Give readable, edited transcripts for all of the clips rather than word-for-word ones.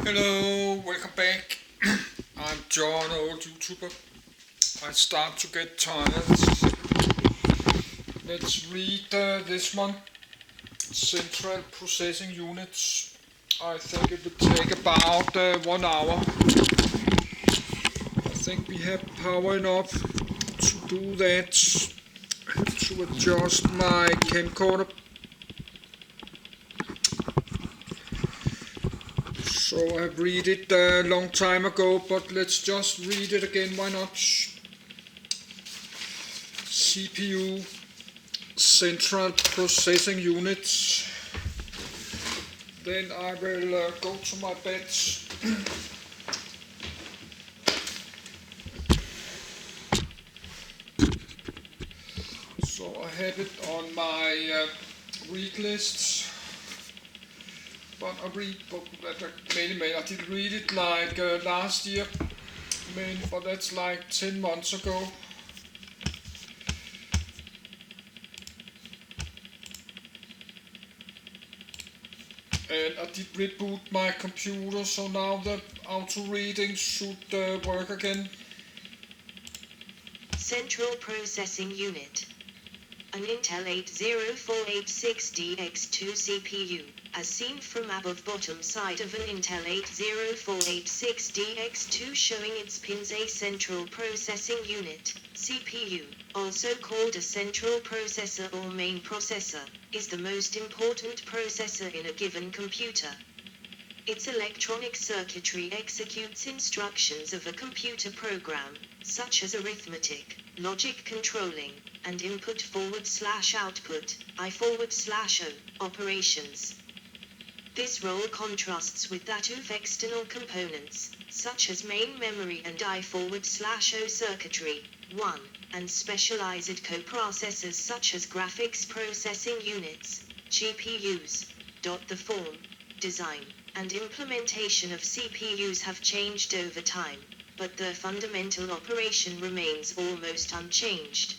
Hello, welcome back. I'm John, old YouTuber. I start to get tired. Let's read this one. Central Processing Units. I think it will take about 1 hour. I think we have power enough to do that. To adjust my camcorder. So I read it a long time ago, but let's just read it again. Why not? CPU, Central Processing Unit. Then I will go to my bed. So I have it on my read list. But I read many. I did read it like last year, but that's like 10 months ago. And I did reboot my computer, so now the auto reading should work again. Central Processing Unit. An Intel 80486DX2 CPU, as seen from above bottom side of an Intel 80486DX2 showing its pins. A Central Processing Unit, CPU, also called a central processor or main processor, is the most important processor in a given computer. Its electronic circuitry executes instructions of a computer program, such as arithmetic, logic controlling, and input/output, I/O, operations. This role contrasts with that of external components, such as main memory and I/O circuitry, 1, and specialized coprocessors such as graphics processing units, GPUs. The form, design, and implementation of CPUs have changed over time, but their fundamental operation remains almost unchanged.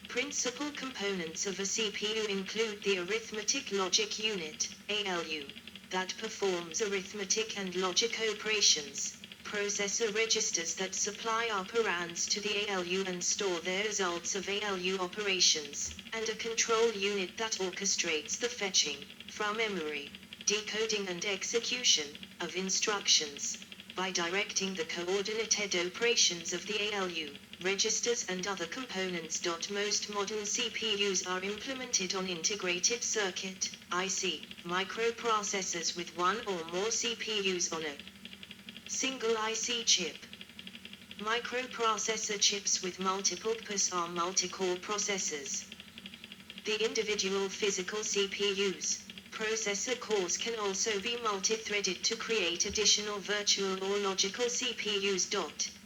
Principal components of a CPU include the Arithmetic Logic Unit, ALU, that performs arithmetic and logic operations, processor registers that supply operands to the ALU and store the results of ALU operations, and a control unit that orchestrates the fetching, from memory, decoding and execution, of instructions, by directing the coordinated operations of the ALU, registers and other components. Most modern CPUs are implemented on integrated circuit, IC, microprocessors with one or more CPUs on a single IC chip. Microprocessor chips with multiple cores are multi-core processors. The individual physical CPUs, processor cores, can also be multi-threaded to create additional virtual or logical CPUs.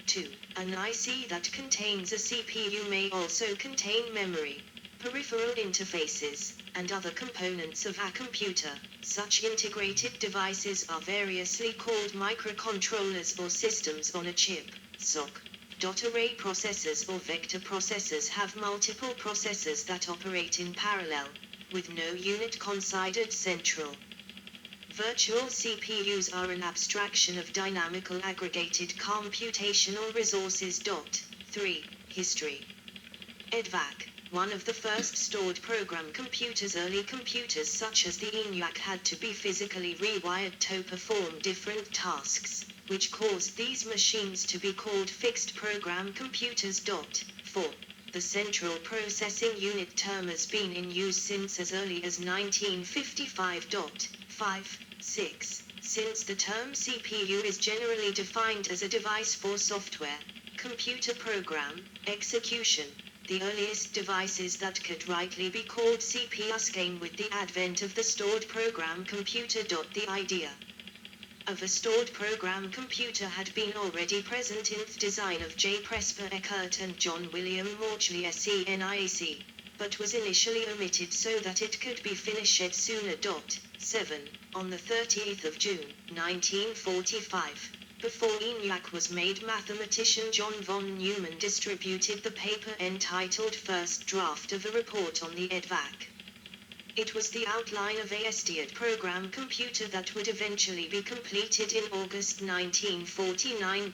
2. An IC that contains a CPU may also contain memory, peripheral interfaces, and other components of a computer. Such integrated devices are variously called microcontrollers or systems on a chip, SoC. Array processors or vector processors have multiple processors that operate in parallel, with no unit considered central. Virtual CPUs are an abstraction of dynamical aggregated computational resources. 3. History. EDVAC, one of the first stored program computers. Early computers such as the ENIAC had to be physically rewired to perform different tasks, which caused these machines to be called fixed program computers. 4. The Central Processing Unit term has been in use since as early as 1955. 5. 6. Since the term CPU is generally defined as a device for software, computer program, execution, the earliest devices that could rightly be called CPUs came with the advent of the stored program computer. The idea of a stored program computer had been already present in the design of J. Presper Eckert and John William Mauchly SENIAC, but was initially omitted so that it could be finished sooner. 7. On the 30th of June, 1945, before ENIAC was made, mathematician John von Neumann distributed the paper entitled First Draft of a Report on the EDVAC. It was the outline of a STIAD program computer that would eventually be completed in August 1949.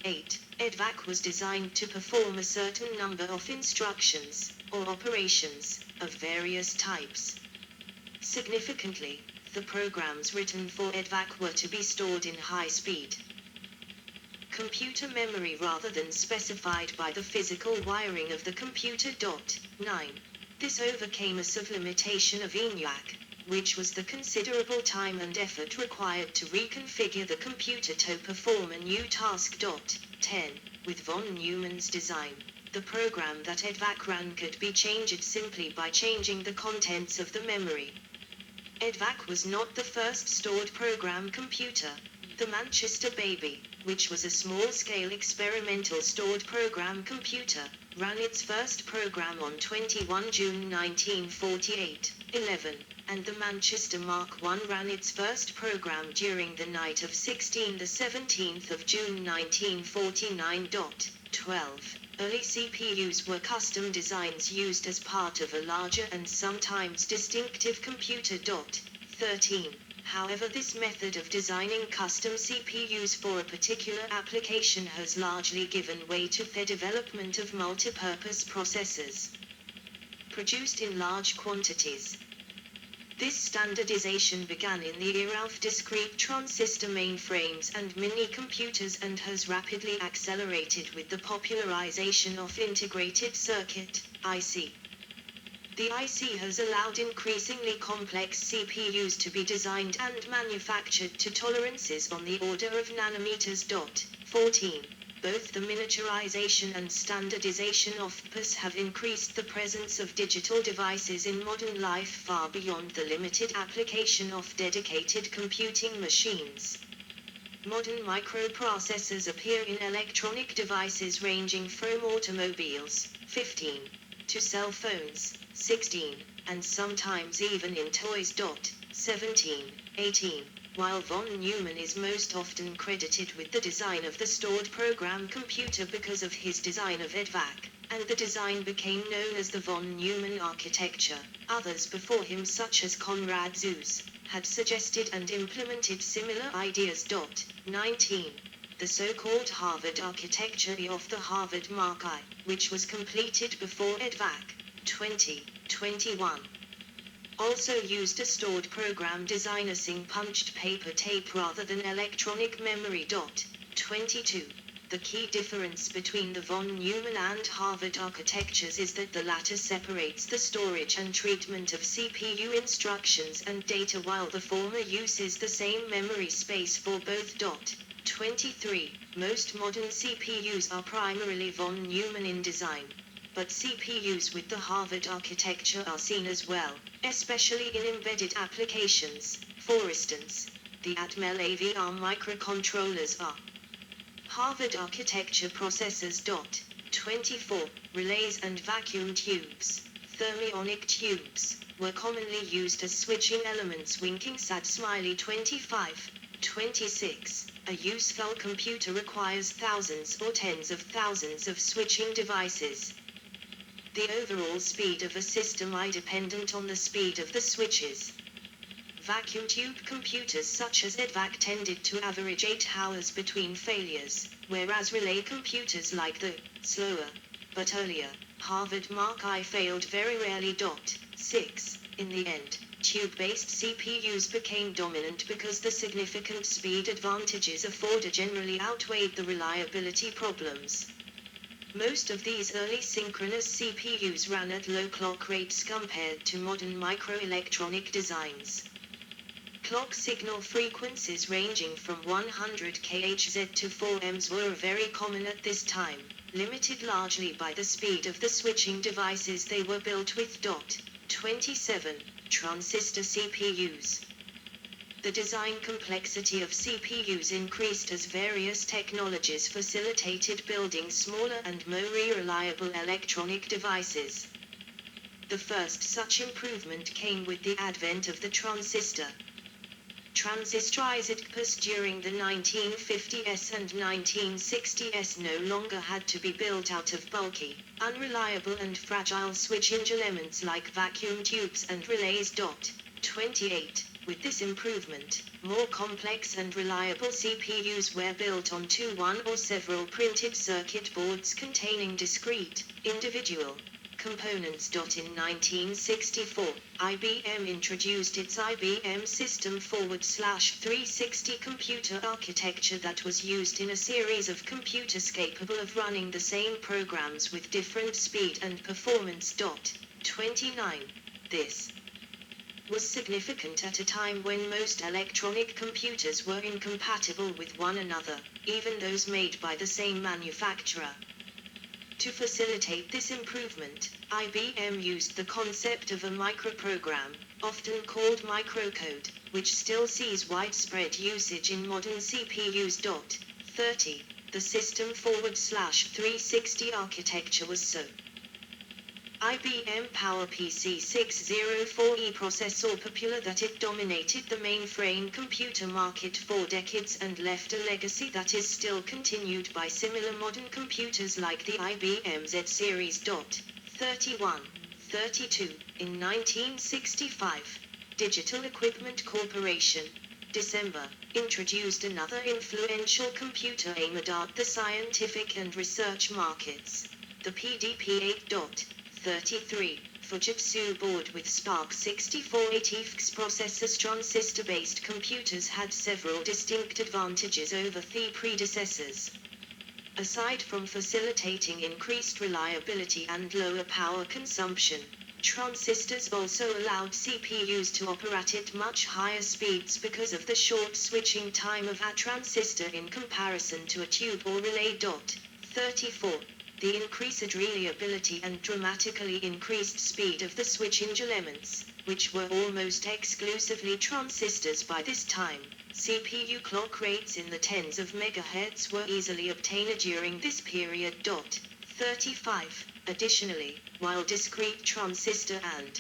8. EDVAC was designed to perform a certain number of instructions, or operations, of various types. Significantly, the programs written for EDVAC were to be stored in high-speed computer memory rather than specified by the physical wiring of the computer. 9. This overcame a sublimitation of ENIAC, which was the considerable time and effort required to reconfigure the computer to perform a new task. 10. With von Neumann's design, the program that EDVAC ran could be changed simply by changing the contents of the memory. EDVAC was not the first stored program computer. The Manchester Baby, which was a small-scale experimental stored program computer, ran its first program on 21 June 1948. 11. And the Manchester Mark I ran its first program during the night of 17 of June 1949. 12. Early CPUs were custom designs used as part of a larger and sometimes distinctive computer. 13. However, this method of designing custom CPUs for a particular application has largely given way to the development of multipurpose processors, produced in large quantities. This standardization began in the era of discrete transistor mainframes and mini-computers and has rapidly accelerated with the popularization of integrated circuit, IC. The IC has allowed increasingly complex CPUs to be designed and manufactured to tolerances on the order of nanometers. 14. Both the miniaturization and standardization of PUS have increased the presence of digital devices in modern life far beyond the limited application of dedicated computing machines. Modern microprocessors appear in electronic devices ranging from automobiles, 15, to cell phones, 16, and sometimes even in toys. 17, 18. While von Neumann is most often credited with the design of the stored program computer because of his design of EDVAC, and the design became known as the von Neumann architecture, others before him such as Konrad Zuse, had suggested and implemented similar ideas. 19. The so-called Harvard architecture of the Harvard Mark I, which was completed before EDVAC. 20, 21. Also used a stored program design using punched paper tape rather than electronic memory. 22. The key difference between the von Neumann and Harvard architectures is that the latter separates the storage and treatment of CPU instructions and data while the former uses the same memory space for both. 23. Most modern CPUs are primarily von Neumann in design, but CPUs with the Harvard architecture are seen as well, especially in embedded applications. For instance, the Atmel AVR microcontrollers are Harvard architecture processors. 24. Relays and vacuum tubes, thermionic tubes, were commonly used as switching elements. Winking sad smiley. 25. 26. A useful computer requires thousands or tens of thousands of switching devices. The overall speed of a system is dependent on the speed of the switches. Vacuum tube computers such as EDVAC tended to average 8 hours between failures, whereas relay computers like the slower, but earlier, Harvard Mark I failed very rarely. 6. In the end, tube-based CPUs became dominant because the significant speed advantages afforded generally outweighed the reliability problems. Most of these early synchronous CPUs ran at low clock rates compared to modern microelectronic designs. Clock signal frequencies ranging from 100 kHz to 4 Ms were very common at this time, limited largely by the speed of the switching devices they were built with. 27. Transistor CPUs. The design complexity of CPUs increased as various technologies facilitated building smaller and more reliable electronic devices. The first such improvement came with the advent of the transistor. Transistorized CPUs during the 1950s and 1960s no longer had to be built out of bulky, unreliable and fragile switch-hinge elements like vacuum tubes and relays. 28. With this improvement, more complex and reliable CPUs were built onto one or several printed circuit boards containing discrete, individual components. In 1964, IBM introduced its IBM System /360 computer architecture that was used in a series of computers capable of running the same programs with different speed and performance. 29. This was significant at a time when most electronic computers were incompatible with one another, even those made by the same manufacturer. To facilitate this improvement, IBM used the concept of a microprogram, often called microcode, which still sees widespread usage in modern CPUs. 30. The System /360 architecture was so IBM PowerPC 604E processor popular that it dominated the mainframe computer market for decades and left a legacy that is still continued by similar modern computers like the IBM Z series. 31. 32. In 1965, Digital Equipment Corporation, December, introduced another influential computer aimed at the scientific and research markets, the PDP-8. 33. Fujitsu board with SPARC 6480X processors. Transistor-based computers had several distinct advantages over the predecessors. Aside from facilitating increased reliability and lower power consumption, transistors also allowed CPUs to operate at much higher speeds because of the short switching time of a transistor in comparison to a tube or relay. 34. The increased reliability and dramatically increased speed of the switch-hinge elements, which were almost exclusively transistors by this time. CPU clock rates in the tens of megahertz were easily obtained during this period. 35. Additionally, while discrete transistor and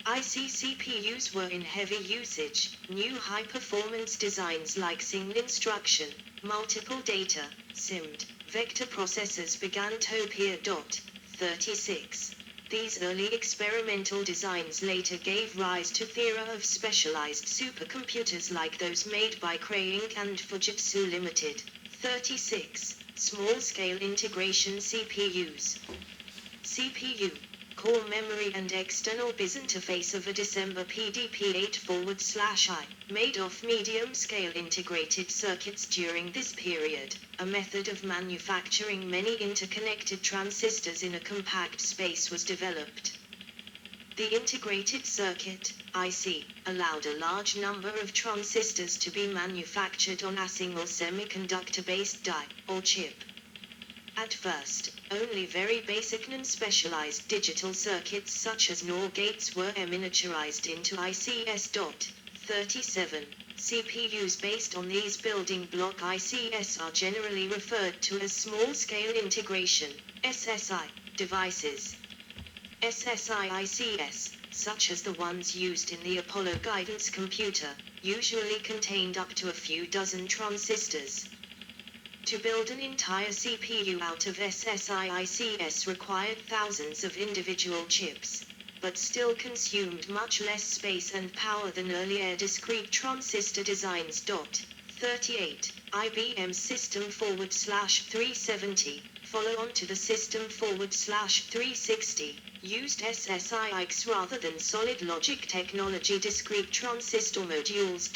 IC CPUs were in heavy usage, new high-performance designs like single instruction, multiple data, SIMD, vector processors began to appear. 36. These early experimental designs later gave rise to the era of specialized supercomputers like those made by Cray Inc. and Fujitsu Limited. 36. Small-scale integration CPUs. CPU, core memory and external BIS interface of a December PDP-8/I, made of medium-scale integrated circuits during this period, a method of manufacturing many interconnected transistors in a compact space was developed. The integrated circuit, IC, allowed a large number of transistors to be manufactured on a single semiconductor-based die, or chip. At first, only very basic non-specialized digital circuits such as NOR gates were miniaturized into ICs. 37. CPUs based on these building block ICs are generally referred to as small-scale integration, SSI, devices. SSI ICs, such as the ones used in the Apollo guidance computer, usually contained up to a few dozen transistors. To build an entire CPU out of SSI ICs required thousands of individual chips, but still consumed much less space and power than earlier discrete transistor designs. 38. IBM System /370, follow-on to the System /360, used SSIX rather than solid logic technology discrete transistor modules.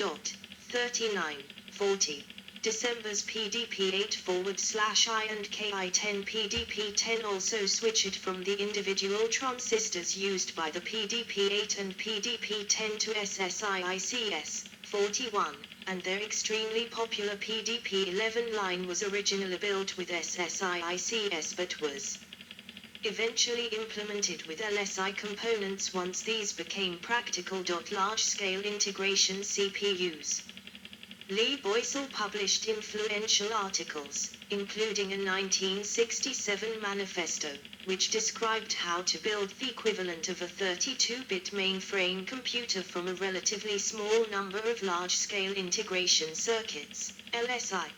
39. 40. December's PDP-8/I and KI-10 PDP-10 also switched from the individual transistors used by the PDP-8 and PDP-10 to SSI ICs. 41. And their extremely popular PDP-11 line was originally built with SSI ICs but was eventually implemented with LSI components once these became practical. Large-scale integration CPUs. Lee Boyce published influential articles, including a 1967 manifesto, which described how to build the equivalent of a 32-bit mainframe computer from a relatively small number of large-scale integration circuits, LSI.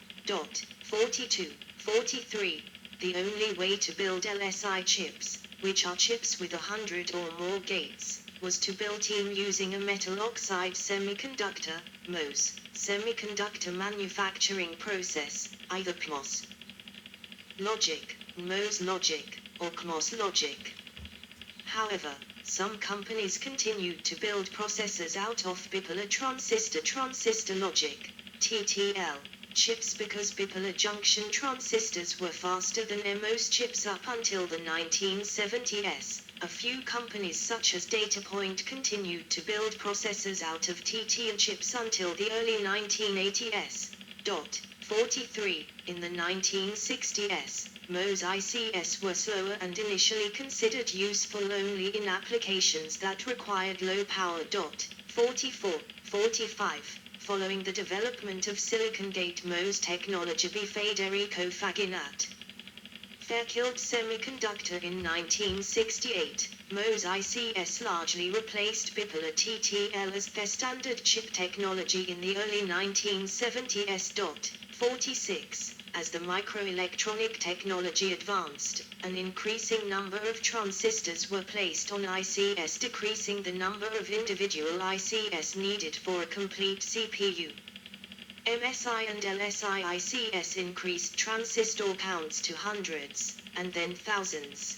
42, 43. The only way to build LSI chips, which are chips with 100 or more gates, was to build them using a metal oxide semiconductor, MOS, semiconductor manufacturing process, either PMOS logic, MOS logic, or CMOS logic. However, some companies continued to build processors out of bipolar transistor logic, TTL, chips because bipolar junction transistors were faster than MOS chips up until the 1970s. A few companies such as Datapoint continued to build processors out of TTL chips until the early 1980s. 43. In the 1960s, MOS ICs were slower and initially considered useful only in applications that required low power. 44, 45. Following the development of silicon gate MOS technology by Federico Faginat Fairchild Semiconductor in 1968, MOS ICs largely replaced bipolar TTL as their standard chip technology in the early 1970s. 46. As the microelectronic technology advanced, an increasing number of transistors were placed on ICs, decreasing the number of individual ICs needed for a complete CPU. MSI and LSI ICs increased transistor counts to hundreds, and then thousands.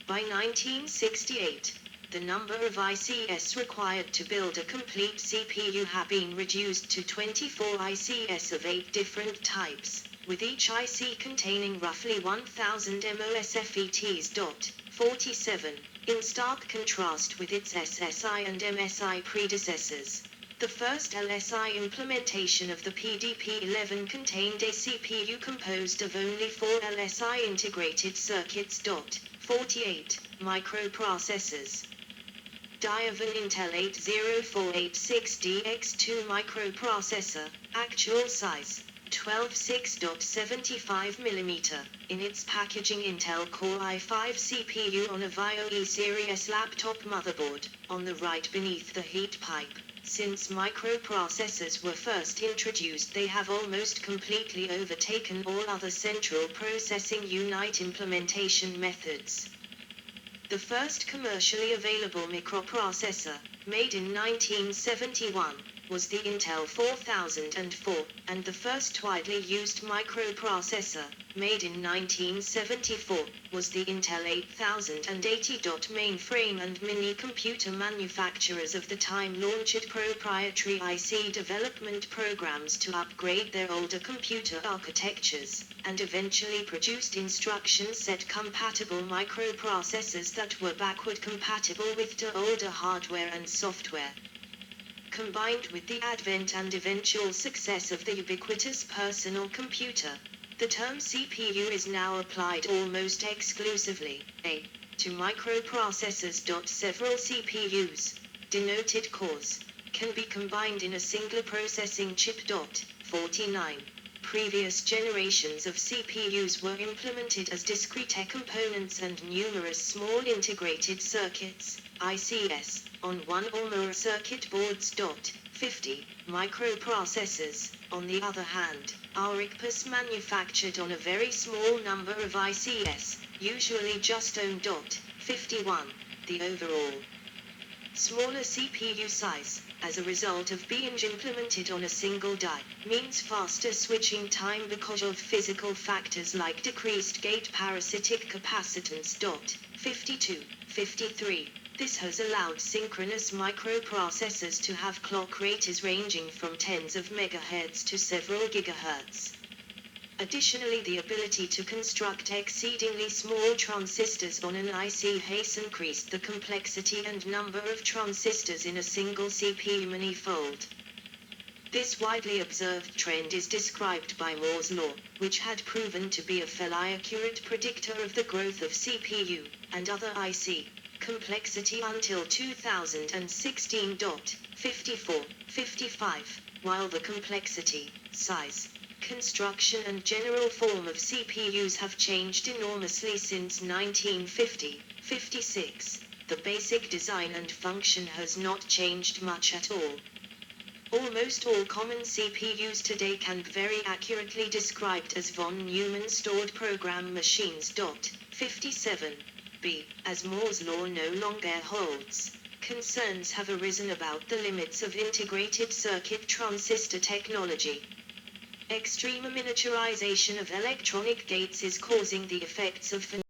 By 1968, the number of ICs required to build a complete CPU had been reduced to 24 ICs of 8 different types, with each IC containing roughly 1000 MOSFETs. 47, in stark contrast with its SSI and MSI predecessors. The first LSI implementation of the PDP-11 contained a CPU composed of only 4 LSI integrated circuits. 48, microprocessors. Die of an Intel 80486DX2 microprocessor, actual size, 12.6.75mm, in its packaging Intel Core i5 CPU on a VAIO E-Series laptop motherboard, on the right beneath the heat pipe. Since microprocessors were first introduced, they have almost completely overtaken all other central processing unit implementation methods. The first commercially available microprocessor, made in 1971, was the Intel 4004, and the first widely used microprocessor, made in 1974, was the Intel 8080. Mainframe and mini-computer manufacturers of the time launched proprietary IC development programs to upgrade their older computer architectures, and eventually produced instruction set compatible microprocessors that were backward compatible with the older hardware and software. Combined with the advent and eventual success of the ubiquitous personal computer, the term CPU is now applied almost exclusively, to microprocessors. Several CPUs, denoted cores, can be combined in a single processing chip. 49. Previous generations of CPUs were implemented as discrete components and numerous small integrated circuits, ICs, on one or more circuit boards. 50. Microprocessors, on the other hand, are ICPs manufactured on a very small number of ICs, usually just on. 51. The overall smaller CPU size, as a result of being implemented on a single die, means faster switching time because of physical factors like decreased gate parasitic capacitance. 52. 53. This has allowed synchronous microprocessors to have clock rates ranging from tens of megahertz to several gigahertz. Additionally, the ability to construct exceedingly small transistors on an IC has increased the complexity and number of transistors in a single CPU manifold. This widely observed trend is described by Moore's law, which had proven to be a fairly accurate predictor of the growth of CPU and other IC complexity until 2016. 54, 55. While the complexity, size, construction and general form of CPUs have changed enormously since 1950-56, the basic design and function has not changed much at all. Almost all common CPUs today can be very accurately described as von Neumann stored program machines. 57b, as Moore's law no longer holds, concerns have arisen about the limits of integrated circuit transistor technology. Extreme miniaturization of electronic gates is causing the effects of